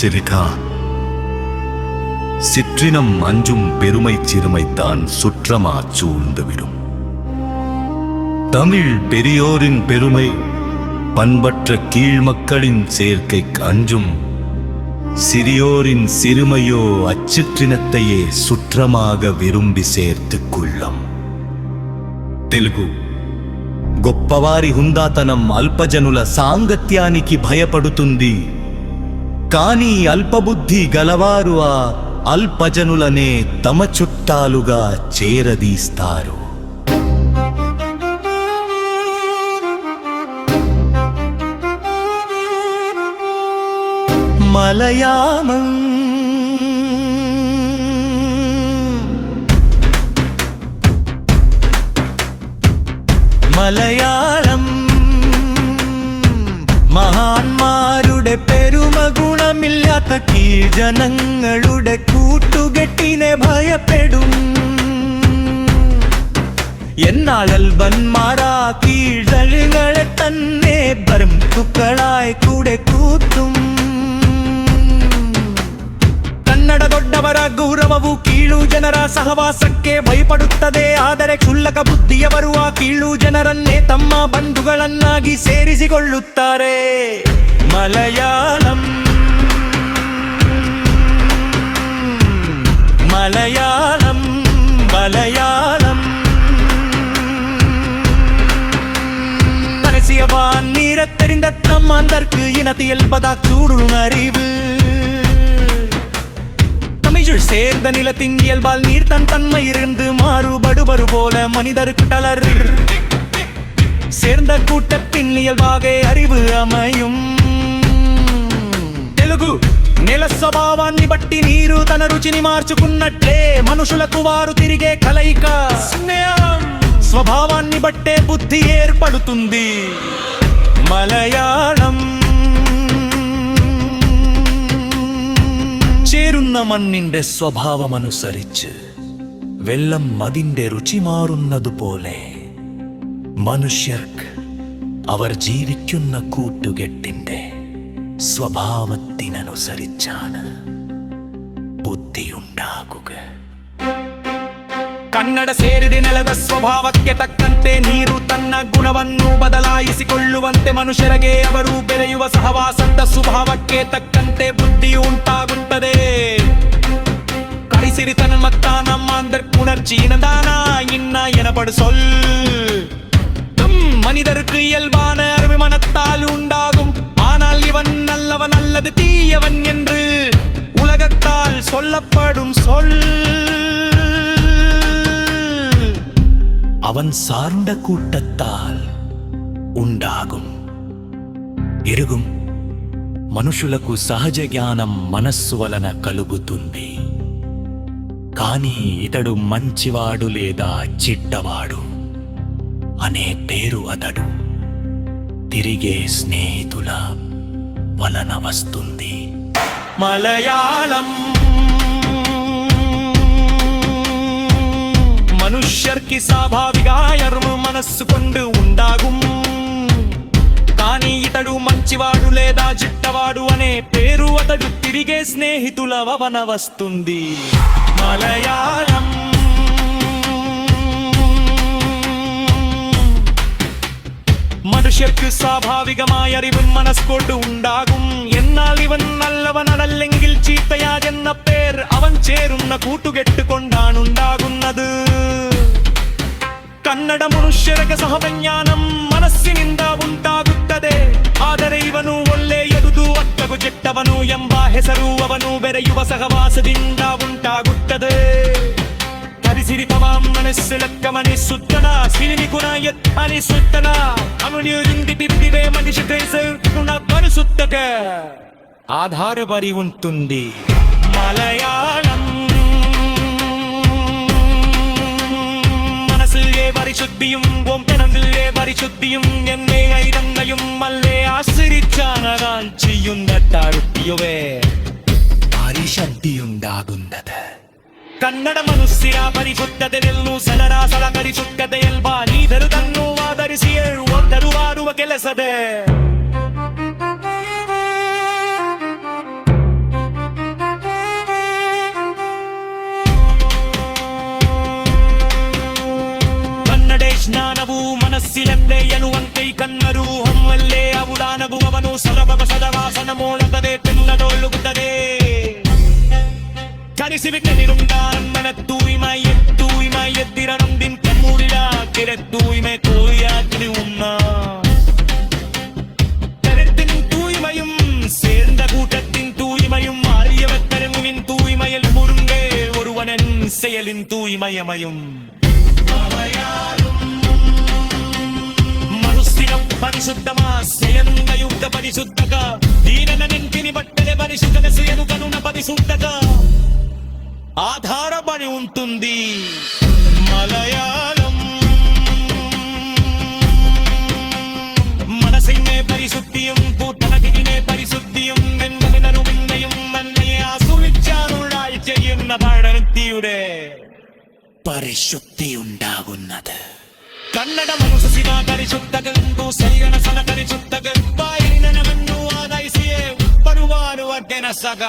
சிரித்தான். சிற்றினம் அஞ்சும் பெருமை சிறுமைத்தான் சுற்றமா சூழ்ந்துவிடும். தமிழ் பெரியோரின் பெருமை பண்பற்ற கீழ்மக்களின் சேர்க்கைக்கு அஞ்சும். சிறியோரின் சிறுமையோ அச்சிற்றினத்தையே சுற்றமாக விரும்பி சேர்த்துக் கொள்ளும். తెలుగు గొప్పవారి హుందాతనం అల్పజనుల సాంగత్యానికి భయపడుతుంది. కానీ అల్పబుద్ధి గలవారు ఆ అల్పజనులనే తమ చుట్టాలుగా చేరదీస్తారు. మలయాళం മലയാളം മഹാന്മാരുടെ പെരുമ ഗുണമില്ലാത്ത കീഴ്ജനങ്ങളുടെ കൂട്ടുകെട്ടിനെ ഭയപ്പെടും. എന്നാൽ അൽബന്മാരാ കീഴ്ജനങ്ങളെ തന്നെ ബർമുക്കളായി കൂടെ കൂട്ടും. ಕನ್ನಡ ದೊಡ್ಡವರ ಗೌರವವು ಕೀಳು ಜನರ ಸಹವಾಸಕ್ಕೆ ಭಯಪಡುತ್ತದೆ. ಆದರೆ ಕ್ಷುಲ್ಲಕ ಬುದ್ಧಿಯವರು ಆ ಕೀಳು ಜನರನ್ನೇ ತಮ್ಮ ಬಂಧುಗಳನ್ನಾಗಿ ಸೇರಿಸಿಕೊಳ್ಳುತ್ತಾರೆ. ಮಲಯಾಳಂ മലയാളം മലയാളം ரகசியவான் நீரத்தெறிந்த தம் அந்தற்கு இனத்து இயல்பதா சூடுளும் அறிவு. தமிழ் சேர்ந்த நிலத்தின் இயல்பால் நீர் தன் தன்மை இருந்து மாறுபடுபரு போல மனிதருக்கு டலர் சேர்ந்த கூட்டத்தின் இயல்பாக அறிவு அமையும். తెలుగు నేల స్వభావాన్ని బట్టి నీరు తన రుచిని మార్చుకున్నట్లే మనుషులకు వారు తిరిగే కలయిక స్వభావాన్ని బట్టే బుద్ధి ఏర్పడుతుంది. മലയാളം ചേരുന്ന മണ്ണിന്റെ സ്വഭാവമനുസരിച്ച് വെള്ളം അതിന്റെ രുചി മാറുന്നതുപോലെ മനുഷ്യർക്ക് അവർ ജീവിക്കുന്ന കൂട്ടുകെട്ടിന്റെ സ്വഭാവത്തിനനുസരിച്ചാണ് ബുദ്ധിയുണ്ടാകുക. ಕನ್ನಡ ಸೇರಿದ ನೆಲದ ಸ್ವಭಾವಕ್ಕೆ ತಕ್ಕಂತೆ ನೀರು ತನ್ನ ಗುಣವನ್ನು ಬದಲಾಯಿಸಿಕೊಳ್ಳುವಂತೆ ಮನುಷ್ಯರಿಗೆ ಅವರು ಬೆರೆಯುವ ಸಹವಾಸದ ಸ್ವಭಾವಕ್ಕೆ ತಕ್ಕಂತೆ ಬುದ್ಧಿಯು ಉಂಟಾಗುತ್ತದೆ. கடைசிரித்தன மத்தான் நம்மாந்தற்கு உணர்ச்சியினதான இன்ன எனப்படு சொல் மனிதருக்கு இயல்பான அறிவு மனத்தால் உண்டாகும். ஆனால் இவன் நல்லவன் அல்லது தீயவன் என்று உலகத்தால் சொல்லப்படும் சொல் அவன் சார்ந்த கூட்டத்தால் ఉండాగుం. ఎరుగుం మనుషులకు సహజ జ్ఞానం మనస్సు వలన కలుగుతుంది. కానీ ఇతడు మంచివాడు లేదా చెడ్డవాడు అనే పేరు అతడు తిరిగే స్నేహితుల వలన వస్తుంది. മലയാളം മനുഷ്യർക്ക് സ്വാഭാവിക അറിവ് మనస్సుകൊണ്ട് ഉണ്ടാകും. కానీ ఇతడు మంచివాడు లేదా చెడ్డవాడు అనే పేరు అతడు తిరిగే స్నేహితుల వలన వస్తుంది. മലയാളം മനുഷ്യർക്ക് സ്വാഭാവികമായ അറിവും മനസ്സുകൊണ്ട് ഉണ്ടാകും. എന്നാൽ ഇവൻ നല്ലവനല്ലെങ്കിൽ ചീത്തയാജെന്ന പേർ അവൻ ചേരുന്ന കൂട്ടുകെട്ട് കൊണ്ടാണ് ഉണ്ടാകുന്നത്. ಕನ್ನಡ ಮನುಷ್ಯರಿಗೆ ಸಹಜ್ಞಾನಂ ಮನಸ್ಸಿನಿಂದ ಉಂಟಾಗುತ್ತದೆ. ಆದರೆ ಇವನು ಒಳ್ಳೆಯದು ಅತ್ತಗು ಚೆಟ್ಟವನು ಎಂಬ ಹೆಸರು ಅವನು ಬೆರೆಯುವ ಸಹವಾಸದಿಂದ ಉಂಟಾಗುತ್ತದೆ. ಪರಿಸಿರಿತವ ಮನಸ್ಸಿಲಕ್ಕಮನಿಸುತ್ತನ ಸಿನಿಗುಣ ಅನಿಸುತ್ತನ ಅವನಿಂದಿ ತಿದ್ದಿವೆ ಮನುಷ್ಯ ಗುಣ ಬರಿಸುತ್ತಕ ఆధార బరి ఉంటుంది. మలయాళం മനസ്സിലെ പരിശുദ്ധിയും ഓംപനത്തിലെ പരിശുദ്ധിയും എന്നെ ഐരങ്ങയും മല്ലേ ആശ്രയിച്ചാനകാൽ ചെയ്യുന്ന താഴ്ത്തിയുവേ പരിശുദ്ധിയുണ്ടാകുന്നത്. ಕನ್ನಡ ಮನುಷ್ಯರ ಪರಿಶುದ್ಧತೆಯನ್ನು ಸಲರಾಸಲ ಪರಿಶುದ್ಧತೆಯಲ್ಬ ನೀದರು ತನ್ನು ಆಧರಿಸಿ ಹೇಳುವಂತರು ಮಾಡುವ ಕೆಲಸದೆ. ಎನ್ನುವಂತೆ ಕನ್ನರೂಹಂ ಅಲ್ಲೇ ಅವಳಾನಗುವವನು ಸರಬಗ ಸದವಾಸನ ಮೂಲಕದೆ ತೆನ್ನಡೊಳ್ಳುತ್ತದೆ கரிசிவிக்கனிருந்தான் மன தூய்மை எத்திரனும் தின் கம்மூரிடா கிட தூய்மை தூயாக்கினி உண்ணா கருத்தின் தூய்மையும் சேர்ந்த கூட்டத்தின் தூய்மையும் ஆரியவத்தருவின் தூய்மையில் முருங்கே ஒருவனின் செயலின் தூய்மையமையும் మనుస్థిరం పరిశుద్ధమా సేయంగ యుక్త పరిశుద్ధక దీనననింటిని బట్టలే పరిశుద్ధన సేయను కనున పరిశుద్ధక ఆధారపడి ఉంటుంది మలయాళం മനസ്സിനെ പരിശുദ്ധിയും കൂട്ടനകിനെ പരിശുദ്ധിയും എന്തിനു മിന്നയും മന്നയെ ആസ്വദിച്ചാണുള്ളായി ചെയ്യുന്ന പഠനത്തിയുടെ പരിശുദ്ധി ഉണ്ടാകുന്നത് ಕನ್ನಡ ಮನುಷ್ಯ ಶಿವ ಪರಿಶುದ್ಧಗಂದು ಸೈಗಣ ಸನ ಪರಿಶುದ್ಧಗಂಪಾಯಿನವನ್ನು ಆನೈಸಿಯೇ ಬರುವಾನು ಅಡ್ಡೆನ ಸಗ